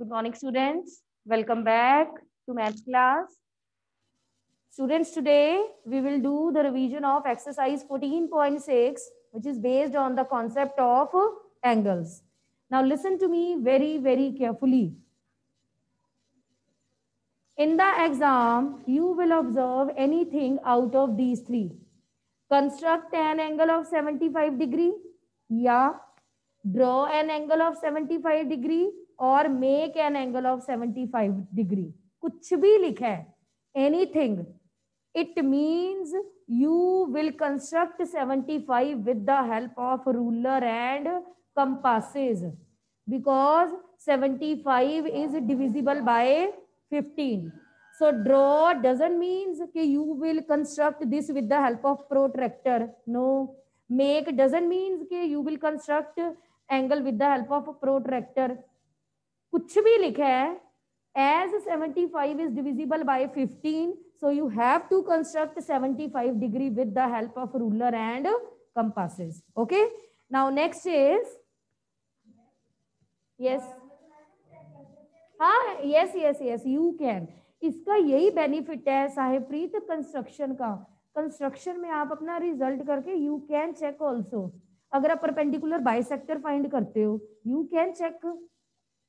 Good morning, students. Welcome back to math class. Students, today we will do the revision of exercise 14.6, which is based on the concept of angles. Now, listen to me very, very carefully. In the exam, you will observe anything out of these three. Construct an angle of 75 degree, yeah. Draw an angle of 75 degree or make an angle of 75 degree. कुछ भी लिखा है, anything. It means you will construct 75 with the help of ruler and compasses, because 75 is divisible by 15. So draw doesn't mean that you will construct this with the help of protractor. No. Make doesn't mean that you will construct angle with the help of a protractor. कुछ भी लिखा है, as 75 is divisible by 15, so you have to construct 75 degree with the help of ruler and compasses. Okay. Now next is, yes, हाँ, yes, you can. इसका यही benefit है साहेबप्रीत construction का. Construction में आप अपना रिजल्ट करके यू कैन चेक ऑल्सो. अगर आप परपेंडिकुलर बाइसेक्टर फाइंड करते हो, you can check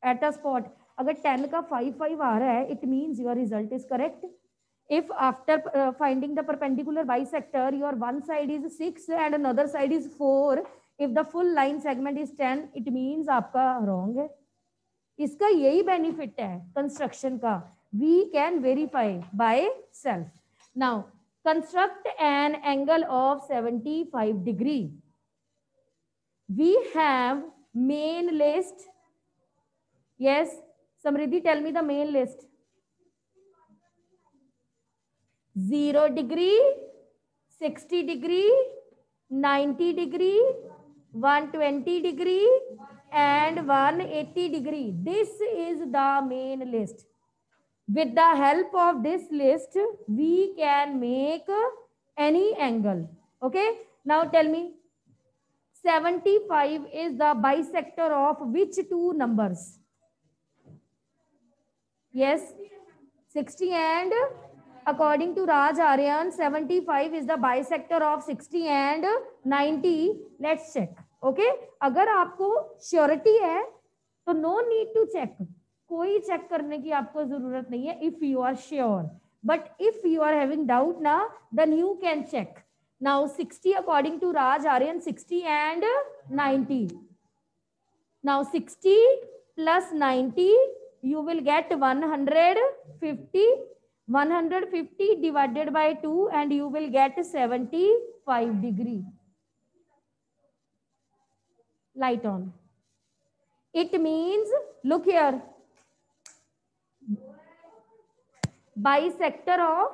at a spot. अगर 10 का 5 आ रहा है, it means your result is correct. If after finding the perpendicular bisector, your one side is 6 and another side is 4, if the full line segment is 10, it means आपका wrong है. इसका यही benefit है कंस्ट्रक्शन का. We can verify by self. Now, construct an angle of 75 degree. We have main list. Yes, Samriddhi, tell me the main list. 0 degree, 60 degree, 90 degree, 120 degree, and 180 degree. This is the main list. With the help of this list, we can make any angle. Okay. Now tell me, 75 is the bisector of which two numbers? Yes, 60 and, according to Raj Aryan, 75 is the bisector of 60 and 90. Let's check. Okay. अगर आपको surety है तो no need to check. कोई check करने की आपको जरूरत नहीं है if you are sure. But if you are having doubt ना, then you can check. Now 60 according to Raj Aryan, 60 and 90. Now 60 plus 90, you will get 150. 150 divided by 2 and you will get 75 degree. Light on. It means, look here, bisector of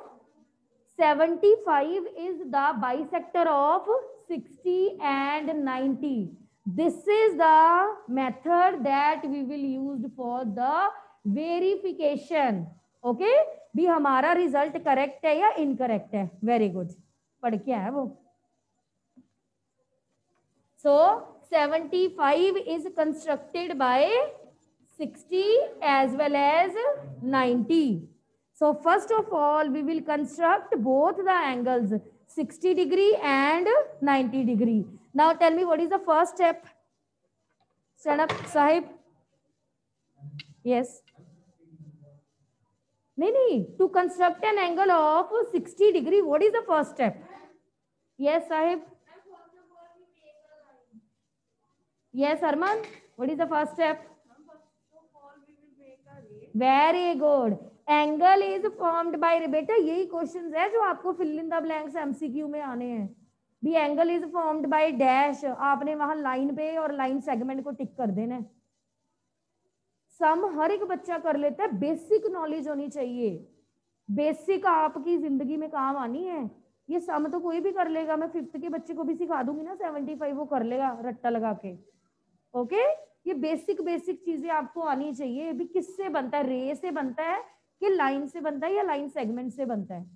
75 is the bisector of 60 and 90. This is the method that we will use for the verification. Okay. भी हमारा result correct है या incorrect है. Very good. पढ़ के आया वो. So 75 is constructed by 60 as well as 90. So first of all, we will construct both the angles, 60 degree and 90 degree. Now tell me, what is the first step? Stand up, Sahib. Yes. नहीं, to construct an angle of 60 degree, what is the first step? Yes, Sahib. Yes, Arman. What is the first step? Very good. Angle is formed by, बेटा यही questions है जो आपको fill in the blanks MCQ में आने हैं. भी angle is formed by dash. आपने वहां लाइन पे और लाइन सेगमेंट को टिक कर देना है. सम हर एक बच्चा कर लेता है. बेसिक नॉलेज होनी चाहिए. बेसिक आपकी जिंदगी में काम आनी है. ये सम तो कोई भी कर लेगा. मैं 5th के बच्चे को भी सिखा दूंगी ना 75, वो कर लेगा रट्टा लगा के. ओके. ये बेसिक चीजें आपको आनी चाहिए. भी किससे बनता है? रे से बनता है कि लाइन से बनता है या लाइन सेगमेंट से बनता है?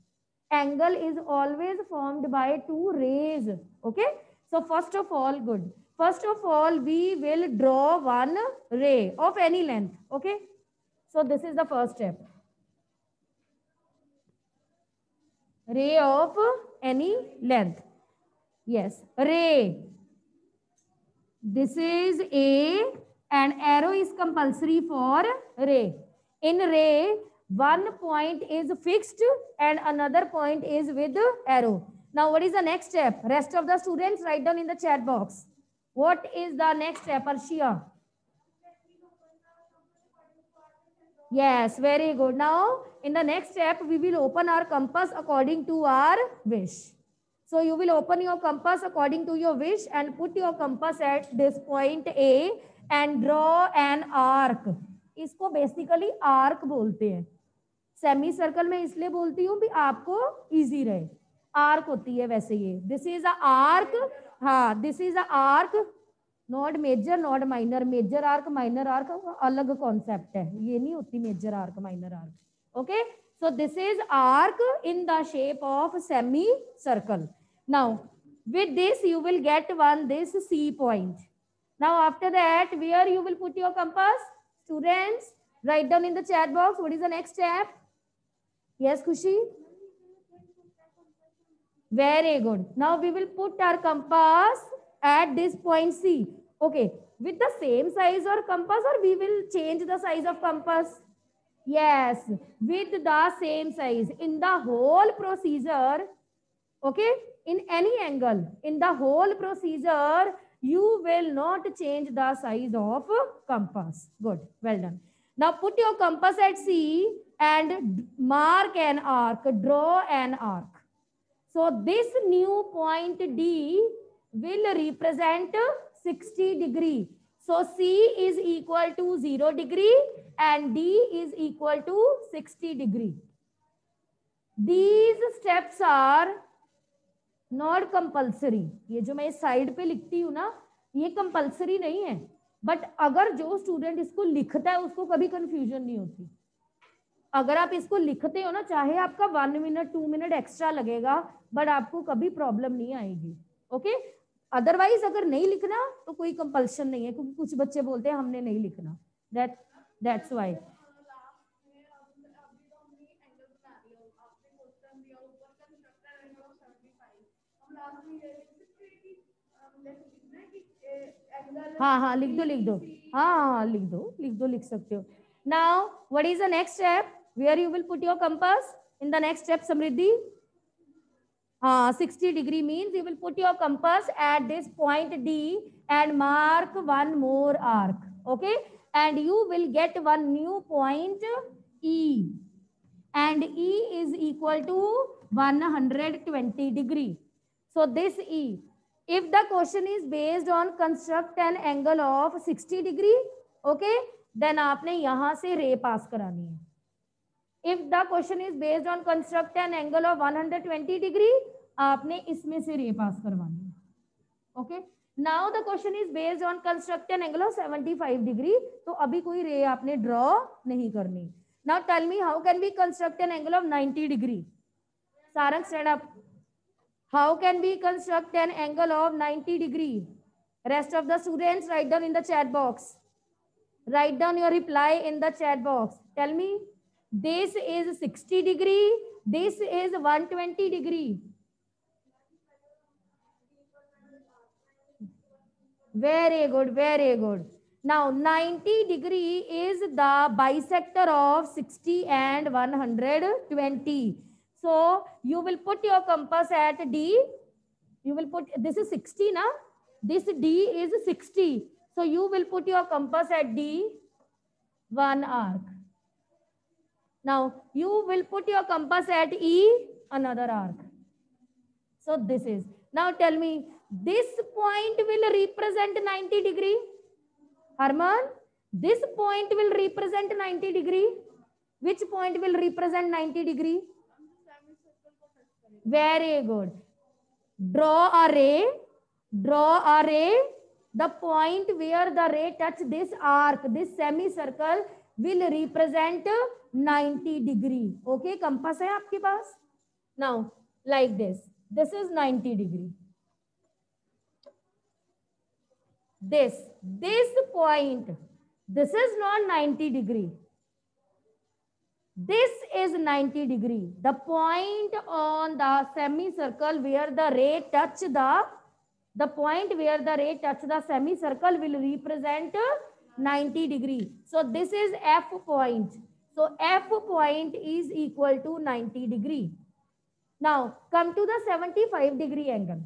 Angle is always formed by 2 rays. Okay. So first of all, good. First of all, we will draw one ray of any length. Okay. So this is the first step. Ray of any length. Yes, ray. This is A and arrow is compulsory for ray. In ray, one point is fixed and another point is with arrow. Now, what is the next step? Rest of the students write down in the chat box. What is the next step, Arshia? Yes, very good. Now, in the next step, we will open our compass according to our wish. So, you will open your compass according to your wish and put your compass at this point A and draw an arc. इसको basically arc बोलते हैं. Semi circle में इसलिए बोलती हूँ भी आपको easy रहे. आर्क होती है वैसे ये. This is a arc. हाँ, this is a arc. Not major not minor. Major arc minor arc अलग कॉन्सेप्ट है. ये नहीं होती major arc minor arc. Okay, so this is arc in the shape of semicircle. Now with this you will get one this C point. Now after that where you will put your compass? Students write down in the chat box what is the next step. Yes, Khushi? Very good. Now we will put our compass at this point C. Okay, with the same size or compass or we will change the size of compass? Yes, with the same size. In the whole procedure, okay, in any angle, in the whole procedure, you will not change the size of compass. Good, well done. Now put your compass at C and mark an arc, draw an arc. So this new point D will represent 60 degree. So C is equal to 0 degree and D is equal to 60 degree. These steps are not compulsory. ये जो मैं इस side पे लिखती हूँ ना, ये compulsory नहीं है, बट अगर जो स्टूडेंट इसको लिखता है उसको कभी कंफ्यूजन नहीं होती. अगर आप इसको लिखते हो ना, चाहे आपका 1 मिनट 2 मिनट एक्स्ट्रा लगेगा, बट आपको कभी प्रॉब्लम नहीं आएगी. ओके, अदरवाइज अगर नहीं लिखना तो कोई कंपल्शन नहीं है, क्योंकि कुछ बच्चे बोलते हैं हमने नहीं लिखना. That's why. हाँ हाँ लिख दो लिख दो. हाँ लिख दो लिख सकते हो. Now what is the next step? Where you will put your compass in the next step, Samriddhi? हाँ, 60 degree means you will put your compass at this point D and mark one more arc. Okay, and you will get one new point E, and E is equal to 120 degree. So this E, if the question is based on construct an angle of 60 degree, okay, then आपने यहाँ से रे पास करानी है. If the question is based on construct an angle of 120 degree, आपने इसमें से रे पास करवानी है. Okay, now the question is based on construct an angle of 75 degree, तो अभी कोई रे आपने ड्रॉ नहीं करनी. Now tell me how can we construct an angle of 90 degree? Sarang, stand up. How can we construct an angle of 90 degree? Rest of the students write down in the chat box. Write down your reply in the chat box. Tell me, this is 60 degree, this is 120 degree. Very good, very good. Now 90 degree is the bisector of 60 and 120. So you will put your compass at D. You will put, this is 60 na? This D is 60. So you will put your compass at D, one arc. Now you will put your compass at E, another arc. So this is, now tell me, this point will represent 90 degree. Harman, this point will represent 90 degree. Which point will represent 90 degree? Very good. Draw a ray. Draw a ray. The point where the ray touch this arc, this semicircle, will represent 90 degree. Okay, compass hai aapke paas? Now, like this. This is 90 degree. This point, this is not 90 degree. This is 90 degree. The point on the semicircle where the ray touch the point where the ray touch the semicircle will represent 90 degree. So this is F point. So F point is equal to 90 degree. Now come to the 75 degree angle.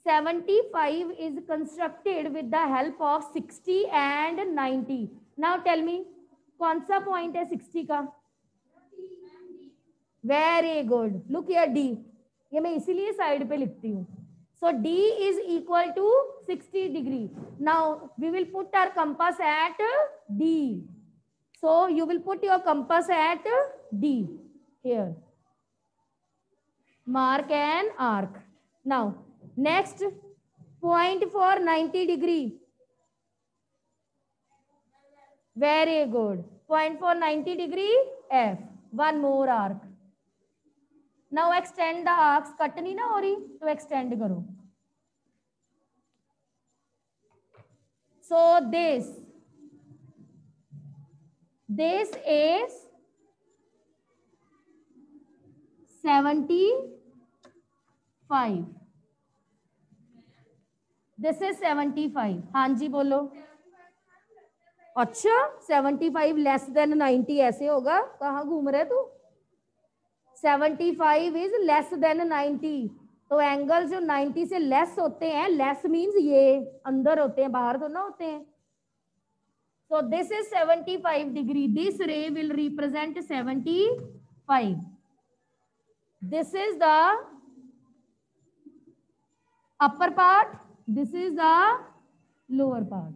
75 is constructed with the help of 60 and 90. Now tell me, कौन सा point है 60 का? Very good. Look here D. ये मैं इसीलिए side पे लिखती हूँ. So D is equal to 60 degree. Now we will put our compass at D. So you will put your compass at D here. Mark an arc. Now next point for 90 degree. Very good. Point for 90 degree F. One more arc. Now extend the arcs. Cut नहीं ना हो रही तो extend करो. So this is 75. This is 75. हाँ जी बोलो. अच्छा 75 less than 90 ऐसे होगा? कहाँ घूम रहे तू? 75 इज लेस देन 90. तो एंगल जो 90 से लेस होते हैं, लेस मींस ये अंदर होते हैं, बाहर तो ना होते हैं. So this is 75 degree. This ray will represent 75. This is the upper part. This is the lower part.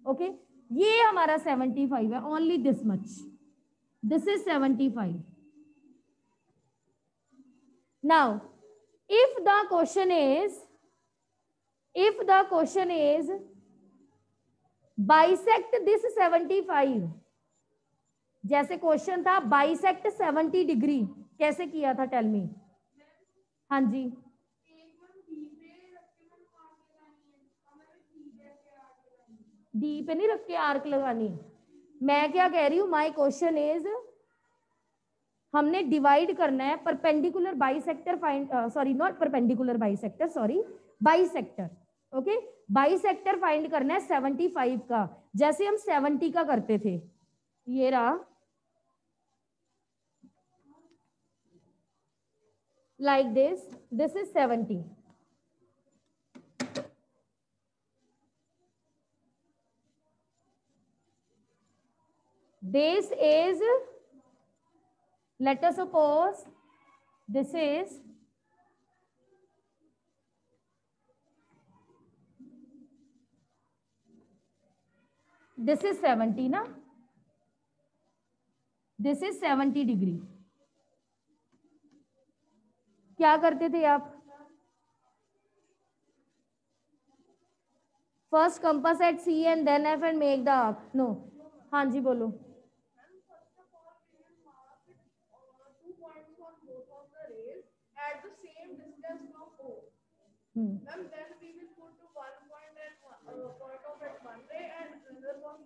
Okay. ये हमारा 75 है. Only this much. This is 75. Now, if the question is bisect this 75, जैसे question था bisect 70 degree, कैसे किया था? Tell me. हाँ जी. डी पे नहीं रख के आर्क लगानी. मैं क्या कह रही हूँ, माय क्वेश्चन इज हमने डिवाइड करना है perpendicular bisector find, sorry not perpendicular bisector, sorry bisector. Okay, bisector find करना है 75 का, जैसे हम 70 का करते थे. ये रहा like this. This is 70. This is, let us suppose this is this is 70 ना, this is 70 डिग्री. क्या करते थे आप? First compass at C and then F and make the arc. No. हाँ जी बोलो. At the same distance from O. Then we will put to one point at point of at one ray and another one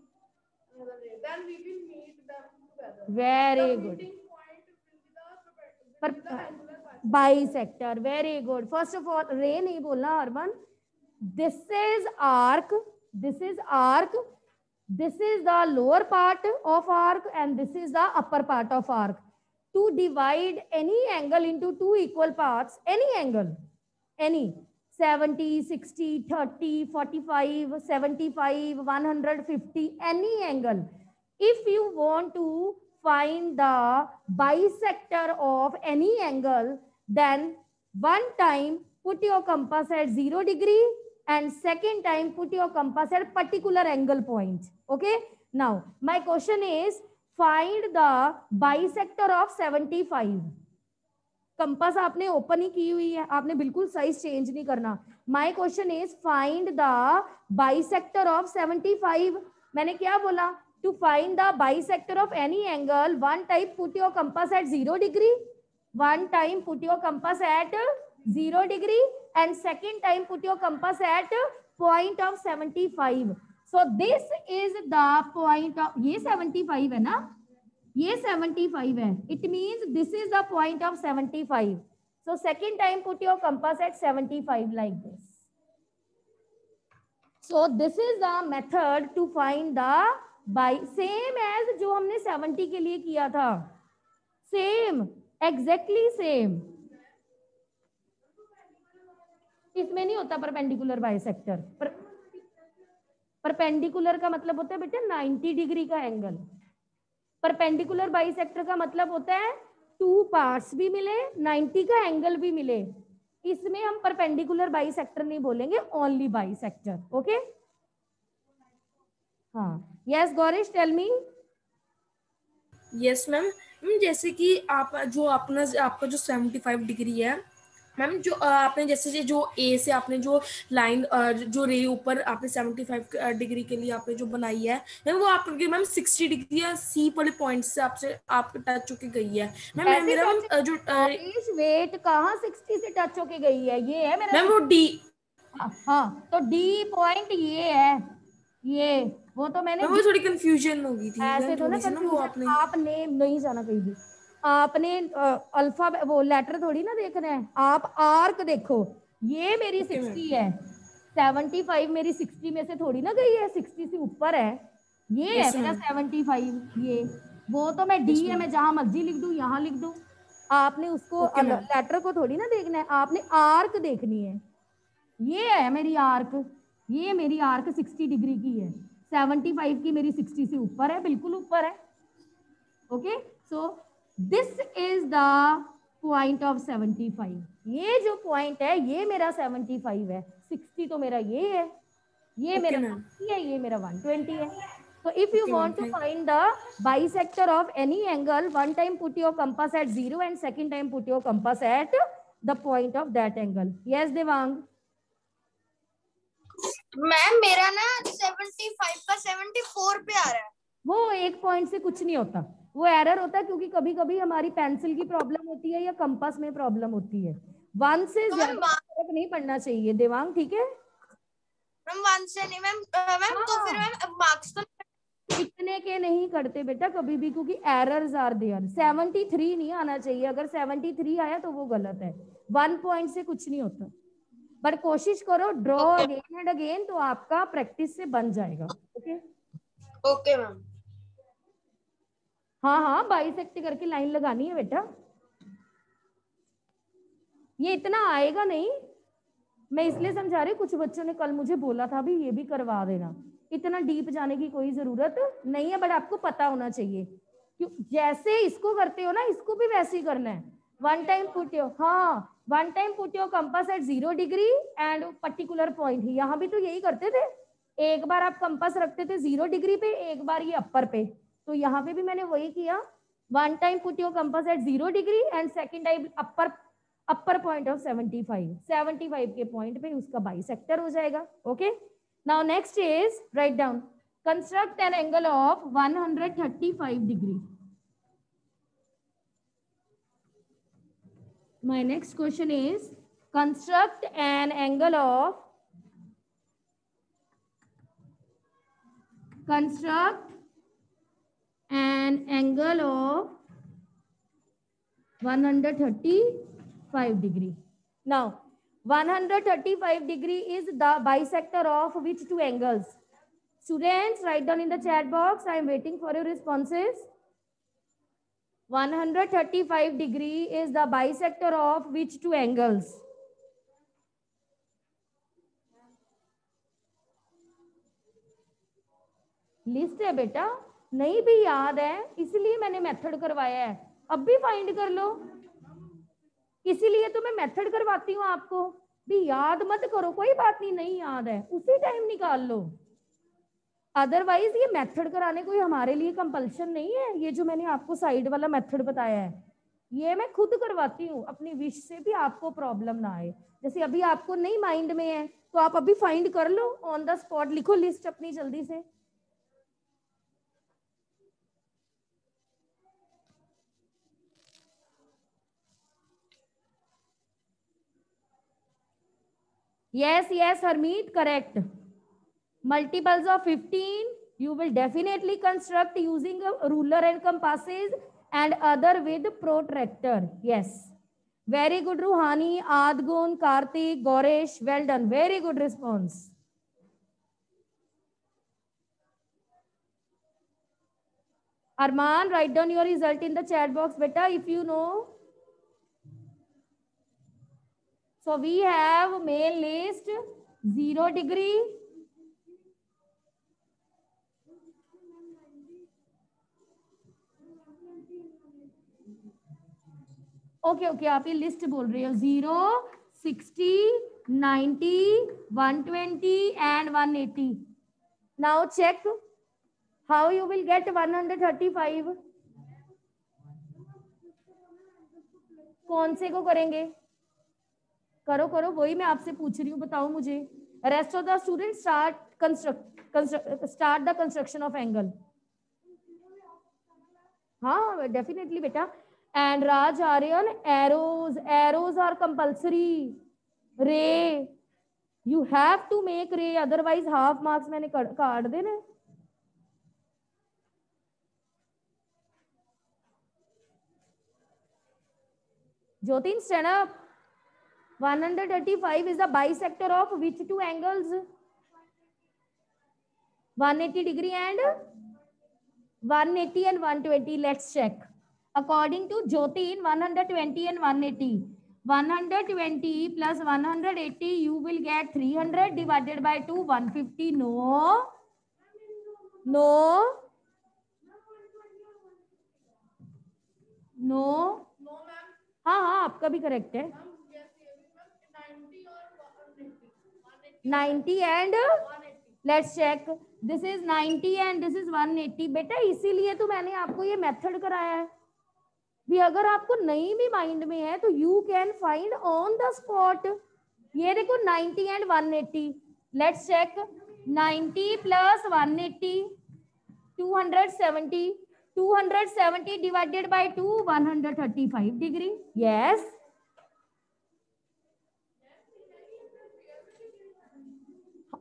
another ray. Then we will meet them together. Very the good. meeting point will be the angular Bisector. Very good. First of all, ray नहीं बोलना Arman. This is arc. This is arc. This is the lower part of arc and this is the upper part of arc. To divide any angle into two equal parts, any angle, any 70, 60, 30, 45, 75, 150, any angle. If you want to find the bisector of any angle, then one time put your compass at 0 degree and second time put your compass at particular angle point. Okay. Now, my question is, find the bisector of 75. Compass आपने open ही की हुई है, आपने बिल्कुल size change नहीं करना. My question is find the bisector of 75. मैंने क्या बोला? To find the bisector of any angle, one time put your compass at 0 degree, one time put your compass at 0 degree and second time put your compass at point of 75. So this is the point of, ये 75 है ना, ये 75 है. It means this is the point of 75. So second time put your compass at 75 like this. So this is the method to find the by, same as जो हमने 70 के लिए किया था, सेम, एग्जैक्टली सेम. इसमें नहीं होता परपेंडिकुलर बाइसेक्टर. परपेंडिकुलर का मतलब होता है बेटा 90 डिग्री का एंगल. परपेंडिकुलर बाइसेक्टर का मतलब होता है टू पार्ट्स भी मिले, 90 का एंगल भी मिले. इसमें हम परपेंडिकुलर बाइसेक्टर नहीं बोलेंगे, ओनली बाइसेक्टर. ओके. हाँ, yes Gaurish, tell me. Yes ma'am. जैसे कि आप जो अपना आपका जो 75 डिग्री है मैम, जो आपने जैसे जो ए से आपने जो लाइन जो रे ऊपर आपने 75 डिग्री के लिए आपने जो बनाई है मैम, वो आपके मैम 60 डिग्री या सी वाले पॉइंट से आपसे आप टच होके गई है मैम. मेरा मैम जो वेट कहाँ 60 से टच होके गई है, ये है मेरा मैम वो डी. हाँ, तो डी पॉइंट ये है, ये वो तो मैंने वो थोड़ी कंफ्यूजन होगी थी ऐसे तो ना कंफ्यूजन. आपने नहीं जाना कहीं भी, आपने अल्फा वो लेटर थोड़ी ना देखना है, आप आर्क देखो. ये मेरी 60 है, 75 मेरी 60 में से थोड़ी ना गई है, 60 से ऊपर है. ये है मेरा 75. ये वो तो मैं डी है, मैं जहां मर्जी लिख दूं, यहाँ लिख दूं. आपने उसको लेटर को थोड़ी ना देखना है, आपने आर्क देखनी है. ये है मेरी आर्क, ये मेरी आर्क 60 डिग्री की है. 75 की मेरी 60 से ऊपर है, बिल्कुल ऊपर है. Okay. So this is the point of 75. ये जो पॉइंट है ये मेरा 75 है. 60 तो मेरा ये है, ये मेरा 60 है, ये मेरा 120 है. So if you want to find the bisector of any angle, one time put your compass at 0 and second time put your compass at the point of that angle. Yes, Devang. Ma'am मेरा ना 75 का 74 पे आ रहा है. वो एक point से कुछ नहीं होता, वो एरर होता है क्योंकि कभी कभी हमारी पेंसिल की प्रॉब्लम होती है या कंपास में प्रॉब्लम होती है. 1 से ज्यादा फर्क नहीं पड़ना चाहिए देवांग, ठीक है. मैम 1 से नहीं मैम. मैम तो फिर मैम मार्क्स तो इतने के नहीं करते बेटा कभी भी, क्योंकि एरर्स आर देयर. 73 नहीं आना चाहिए, अगर 73 आया तो वो गलत है. 1 पॉइंट से कुछ नहीं होता, बट कोशिश करो ड्रॉ अगेन एंड अगेन, तो आपका प्रैक्टिस से बन जाएगा. ओके. Okay ma'am. हाँ हाँ, बाइसेक्ट करके लाइन लगानी है बेटा. ये इतना आएगा नहीं, मैं इसलिए समझा रही हूँ. कुछ बच्चों ने कल मुझे बोला था भी ये भी करवा देना. इतना डीप जाने की कोई जरूरत नहीं है, बट आपको पता होना चाहिए. क्यों जैसे इसको करते हो ना, इसको भी वैसे ही करना है. वन टाइम पुट योर, हाँ, one time put your compass at 0 degree and particular point. यहाँ भी तो यही करते थे. एक बार आप कंपास रखते थे 0 डिग्री पे, एक बार ये अपर पे. तो यहाँ पे भी मैंने वही किया. One time put your compass at 0 degree and second time upper point of 75 के पॉइंट पे उसका बाइसेक्टर हो जाएगा. Okay. Now next is write down, construct an angle of 135 degree. My next question is construct an angle of 135 degree. Now 135 degree is the bisector of which two angles? Students, write down in the chat box. I am waiting for your responses. 135 degree is the bisector of which two angles? List है बेटा, नहीं भी याद है इसलिए मैंने method करवाया है. अब भी फाइंड कर लो, इसीलिए तो मैं मेथड करवाती हूँ आपको. भी याद मत करो, कोई बात नहीं, नहीं याद है उसी टाइम निकाल लो. अदरवाइज ये मेथड कराने कोई हमारे लिए कंपल्शन नहीं है. ये जो मैंने आपको साइड वाला मेथड बताया है, ये मैं खुद करवाती हूँ अपनी विश से, भी आपको प्रॉब्लम ना आए. जैसे अभी आपको नहीं माइंड में है तो आप अभी फाइंड कर लो, ऑन द स्पॉट लिखो लिस्ट अपनी जल्दी से. Yes, yes, Harmeet, correct. Multiples of 15, You will definitely construct using a ruler and compasses and other with protractor. Yes. Very good, Ruhani, Adgun, Karthik, Goresh. Well done. Very good response. Arman, write down your result in the chat box, beta, if you know. So we have main list 0 degree. Okay okay आप ये list बोल रहे हो 0, 60, 90, 120 and 180. Now check how you will get 135. कौन से को करेंगे? करो करो, वही मैं आपसे पूछ रही हूँ, बताओ मुझे. Rest of the student start the construction of angle. हाँ डेफिनेटली बेटा. And Raj Aryan, arrows are compulsory. Ray you have to make ray, otherwise half marks मैंने काट देने. Jotin, stand up. 135 is the bisector of which two angles? 180 degree and 180 and 120. Let's check. According to Jotin, 120 and 180. 120 plus 180, you will get 300 divided by 2, 150. No. No. No. हाँ हाँ आपका भी correct है. 90 and let's check. This is 90 and this is 180. बेटा इसीलिए तो मैंने आपको ये मेथड कराया है भी अगर आपको नहीं भी माइंड में है तो you can find on the spot. ये देखो 90 and 180. Let's check. 90 plus 180, 270. 270 divided by 2, 135 degree. Yes.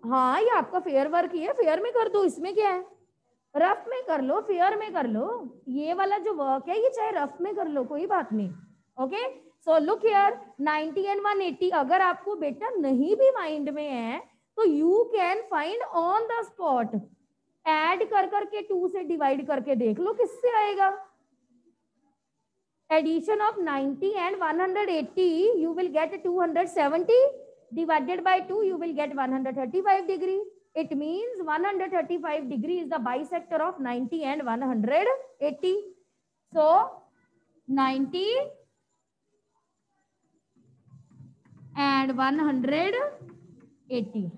हाँ ये आपका फेयर वर्क ही है, फेयर में कर दो, इसमें क्या है. रफ में कर लो, फेयर में कर लो. ये वाला जो वर्क है ये चाहे रफ में कर लो, कोई बात नहीं. Okay so look here 90 and 180. अगर आपको बेटा नहीं भी माइंड में है तो you can find on the spot. Add कर करके 2 से डिवाइड करके देख लो किससे आएगा. Addition of 90 and 180 you will get 270 divided by 2 you will get 135 degree. It means 135 degree is the bisector of 90 and 180. So 90 and 180.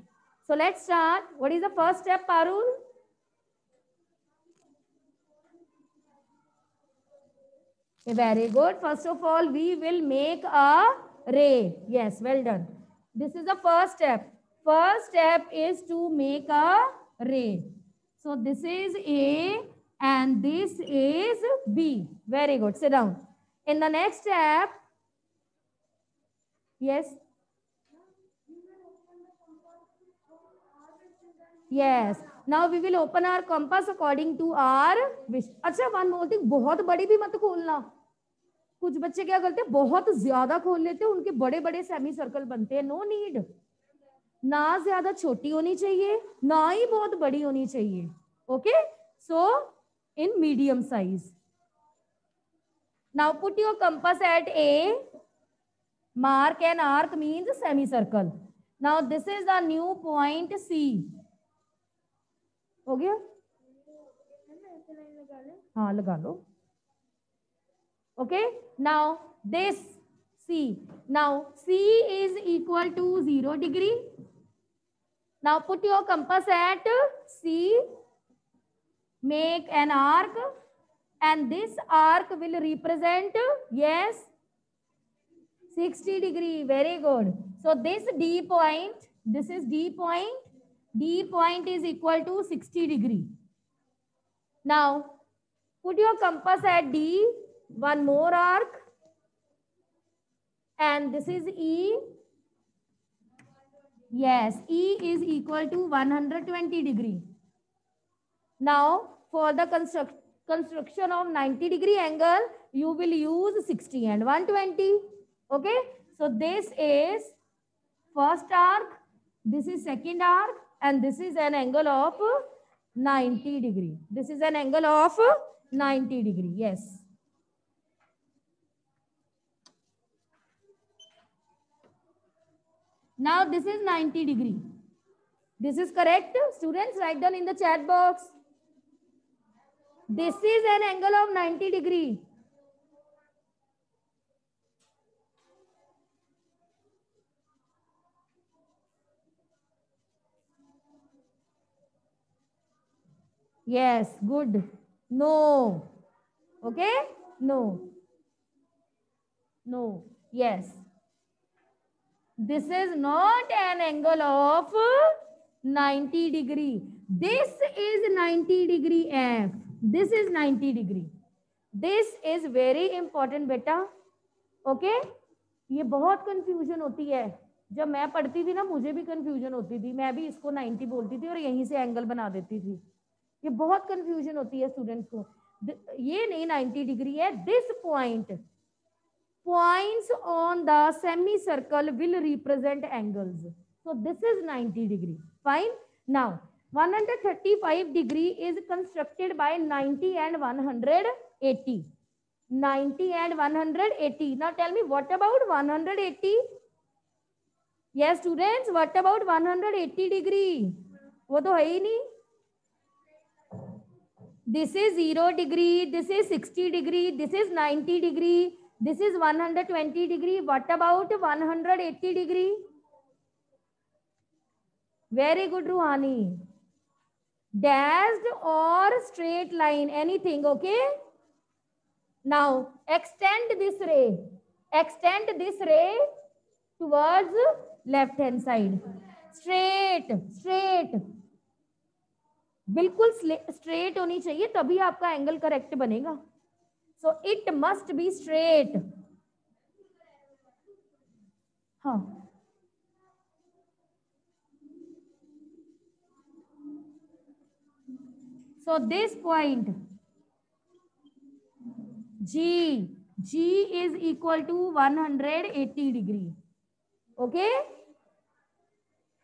So let's start. What is the first step, Parul? Very good. First of all, we will make a ray. Yes, well done. This is the first step. First step is to make a ray. So this is A and this is B. Very good. Sit down. In the next step, yes. Yes. Now we will open our compass according to our wish. अच्छा one more thing, बहुत बड़ी भी मत खोलना. कुछ बच्चे क्या करते हैं बहुत ज्यादा खोल लेते हैं, उनके बड़े बड़े सेमी सर्कल बनते हैं. No need. ना ज्यादा छोटी होनी चाहिए ना ही बहुत बड़ी होनी चाहिए. Okay so in medium size. Now put your compass at A. Mark an arc means semicircle. Now this is the new point C. हो गया. हाँ लगा लो. Okay now this C. Now C is equal to 0 degree. Now put your compass at C. Make an arc and this arc will represent, yes, 60 degree. Very good. So this D point, this is D point. D point is equal to 60 degree. Now put your compass at D. One more arc and this is E. Yes, E is equal to 120 degree. Now, for the construction of 90-degree angle, you will use 60 and 120. Okay. So this is first arc, this is second arc, and this is an angle of 90 degree. This is an angle of 90 degree. Yes. Now this is 90 degree. This is correct. Students, write down in the chat box. This is an angle of 90 degree. Yes, good. No. Okay? No. No. Yes. This is not an angle of 90 degree. This is 90 degree F. This is 90 degree. This is very important बेटा. Okay? ये बहुत confusion होती है. जब मैं पढ़ती थी ना मुझे भी कंफ्यूजन होती थी. मैं भी इसको 90 बोलती थी और यहीं से एंगल बना देती थी. ये बहुत कंफ्यूजन होती है स्टूडेंट्स को. ये नहीं 90 डिग्री है. This point points on the semicircle will represent angles. So this is 90 degree. Fine. Now 135 degree is constructed by 90 and 180. 90 and 180. Now tell me what about 180? Yes students, what about 180 degree? वो तो है ही नहीं. This is 0 degree, this is 60 degree, this is 90 degree. This is 120 degree. What about 180 degree? Very good, Ruhani. Dashed or straight line, anything, okay? Now, extend this ray. Extend this ray towards left hand side. Straight, straight. बिल्कुल straight होनी चाहिए तभी आपका angle correct बनेगा. So it must be straight. Huh. So this point G is equal to 180 degree. Okay.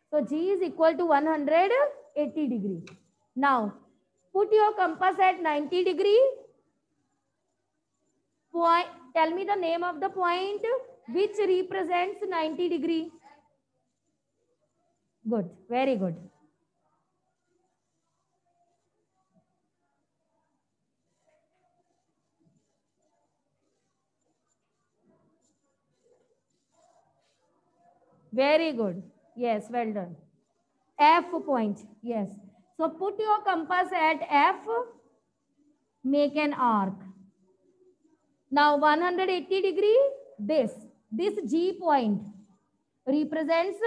So G is equal to 180 degree. Now put your compass at 90 degree. Point, tell me the name of the point which represents 90 degree. Good, very good. Very good. Yes, well done. F point. Yes. So put your compass at F. Make an arc. Now 180 degree, this G point represents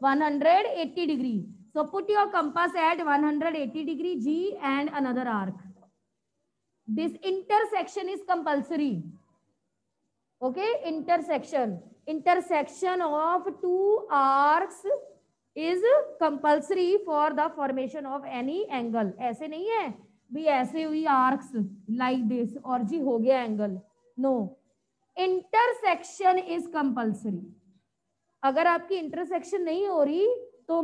180 degree. So put your compass at 180 degree G and another arc. This intersection is compulsory. Okay, intersection of two arcs is compulsory for the formation of any angle. ऐसे नहीं है भी ऐसे हुई arcs like this और जी हो गया angle. No, intersection is compulsory. अगर आपकी intersection नहीं हो रही तो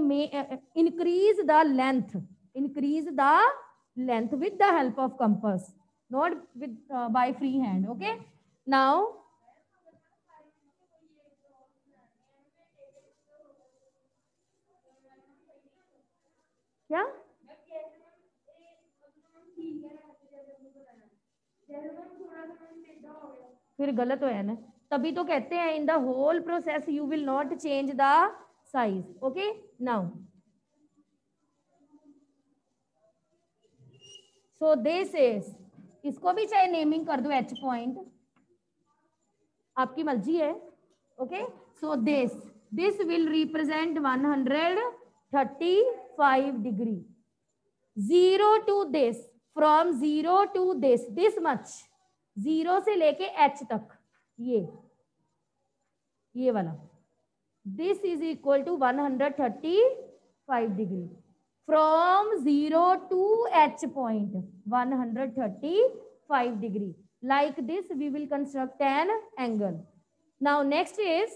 increase the length with the help of compass, not with by free hand. Okay. Now क्या फिर गलत हो है ना. तभी तो कहते हैं in the whole process you will not change the size. Okay. Now so this is, इसको भी चाहे नेमिंग कर दो एच पॉइंट, आपकी मर्जी है. Okay. So this will represent 135 degree. 0 to this, from 0 to this much, 0 से लेके h तक, ये वाला, this is equal to 135 degree. from 0 to H point, 135 degree. Like this, we will construct an angle. Now, next is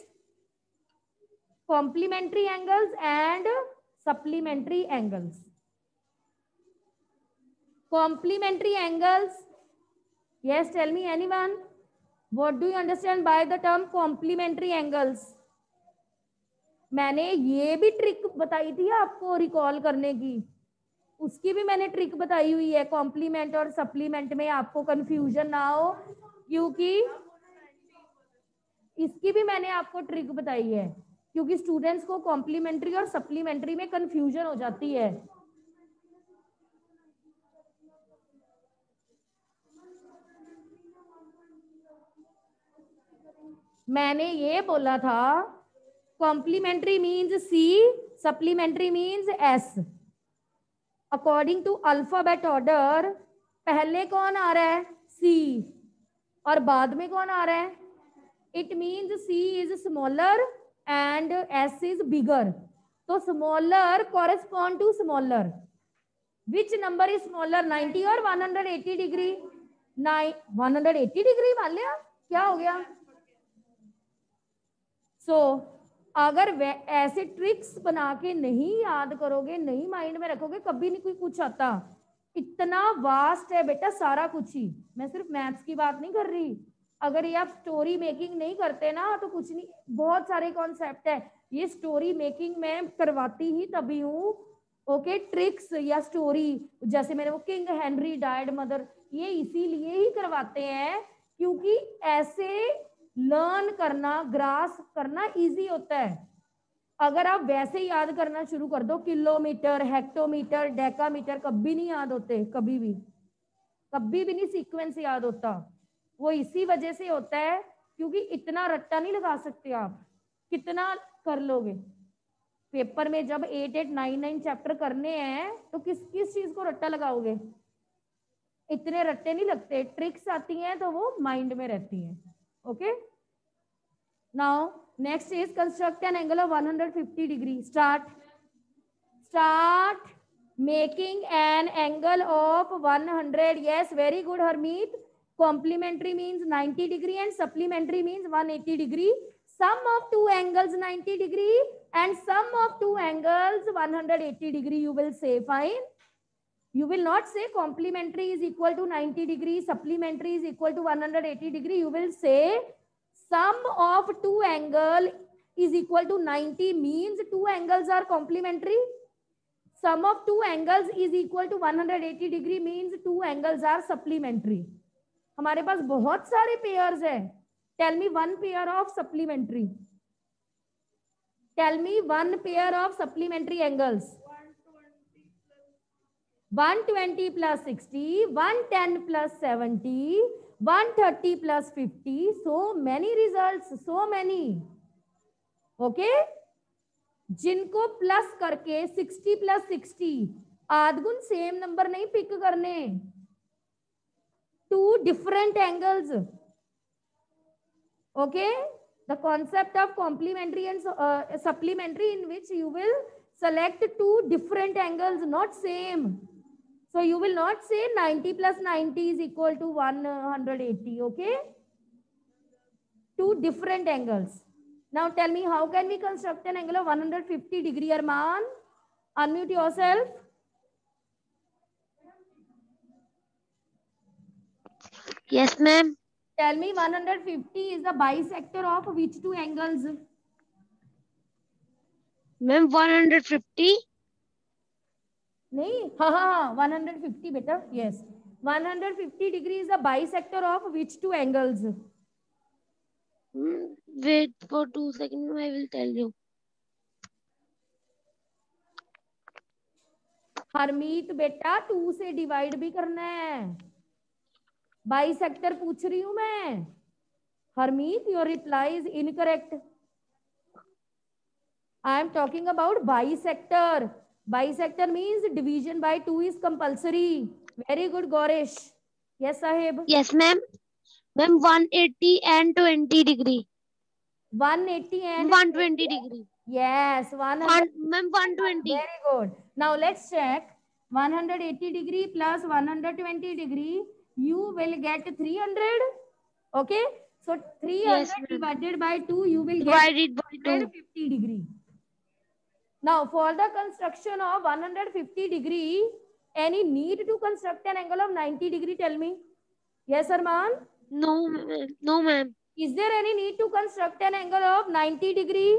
complementary angles and supplementary angles. Complementary angles. Yes, tell me anyone. What do you understand by the term complementary angles? मैंने ये भी trick बताई थी आपको recall करने की, उसकी भी मैंने ट्रिक बताई हुई है. कॉम्प्लीमेंट और सप्लीमेंट में आपको कंफ्यूजन ना हो, क्योंकि इसकी भी मैंने आपको ट्रिक बताई है, क्योंकि स्टूडेंट्स को कॉम्प्लीमेंट्री और सप्लीमेंट्री में कंफ्यूजन हो जाती है. मैंने ये बोला था complementary means C, supplementary means S. According to alphabet order पहले कौन आ रहा है? सी, और बाद में कौन आ रहा है? It means C is smaller and S is bigger. तो smaller correspond to smaller. Which number is smaller, 90 और 180 डिग्री? 180 डिग्री मान लिया, क्या हो गया? सो अगर ऐसे ट्रिक्स बना के नहीं याद करोगे, नहीं माइंड में रखोगे, कभी नहीं कोई कुछ आता. इतना वास्ट है बेटा सारा कुछ ही. मैं सिर्फ मैथ्स की बात नहीं कर रही. अगर ये आप स्टोरी मेकिंग नहीं करते ना तो कुछ नहीं. बहुत सारे कॉन्सेप्ट है, ये स्टोरी मेकिंग में करवाती ही तभी हूँ. ओके, ट्रिक्स या स्टोरी, जैसे मैंने वो किंग हेनरी डायड मदर, ये इसीलिए ही करवाते हैं क्योंकि ऐसे लर्न करना, ग्रास्प करना इजी होता है. अगर आप वैसे याद करना शुरू कर दो, किलोमीटर, हेक्टोमीटर, डेकामीटर, कभी नहीं याद होते. कभी भी नहीं सीक्वेंस याद होता. वो इसी वजह से होता है क्योंकि इतना रट्टा नहीं लगा सकते आप. कितना कर लोगे पेपर में? जब 8, 8, 9, 9 चैप्टर करने हैं तो किस चीज को रट्टा लगाओगे? इतने रट्टे नहीं लगते. ट्रिक्स आती हैं तो वो माइंड में रहती हैं. Okay, now next is construct an angle of 150 degree. Start making an angle of 100. Yes, very good, Harmeet. Complementary means 90 degree and supplementary means 180 degree. Sum of two angles 90 degree and sum of two angles 180 degree. You will say fine. You will not say complementary is equal to 90 degree, supplementary is equal to 180 degree. You will say sum of two angle is equal to 90 means two angles are complementary. Sum of two angles is equal to 180 degree means two angles are supplementary. हमारे पास बहुत सारे pairs हैं. Tell me one pair of supplementary. Tell me one pair of supplementary angles. 120 plus 60, 110 plus 70, 130 plus 50. So many results, so many. Okay? जिनको plus करके 60 plus 60 आधगुण same number नहीं pick करने. Two different angles. Okay? The concept of complementary and supplementary, in which you will select two different angles, not same. So you will not say 90 plus 90 is equal to 180. Okay? Two different angles. Now tell me, how can we construct an angle of 150 degree, Arman? Unmute yourself. Yes, ma'am. Tell me, 150 is the bisector of which two angles? Ma'am, 150. नहीं, हाँ 150 बेटा. Yes, 150 degree is the bisector of which two angles? Wait for 2 seconds. I will tell you. Harmeet बेटा 2 से divide भी करना है. Bisector पूछ रही हूं मैं. Harmeet, your reply is incorrect. I am talking about bisector. Bisector means division by 2 is compulsory. Very good, Gaurish. Yes, Sahib. Yes, ma'am. Ma'am, 180 and 20 degree. 180 and 120 degree. Yes, 100. Ma'am, 120. Very good. Now let's check. 180 degree plus 120 degree, you will get 300. Okay. So 300 Yes, ma'am. divided by 2, you will get Divided by 2. 150 degree. Now for the construction of 150 degree, any need to construct an angle of 90 degree? Tell me. Yes, Arman? No, ma'am. No, ma'am. Is there any need to construct an angle of 90 degree?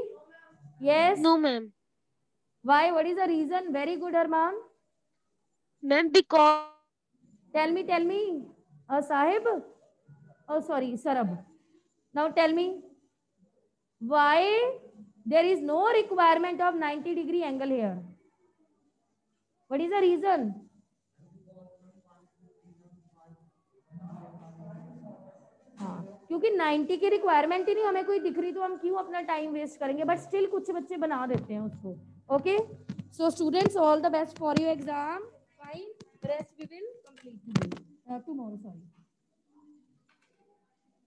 Yes. No, ma'am. Why? What is the reason? Very good, Arman. Ma'am, because Tell me. Sahib? Oh, sorry, Sarab. Now tell me, why there is no requirement of 90 degree angle here? What is the reason? हाँ, क्योंकि 90 की requirement ही नहीं हमें कोई दिख रही, तो हम क्यों अपना टाइम वेस्ट करेंगे? बट स्टिल कुछ बच्चे बना देते हैं उसको. Okay, so students, all the best for your exam. Fine, rest we will complete tomorrow. Sorry.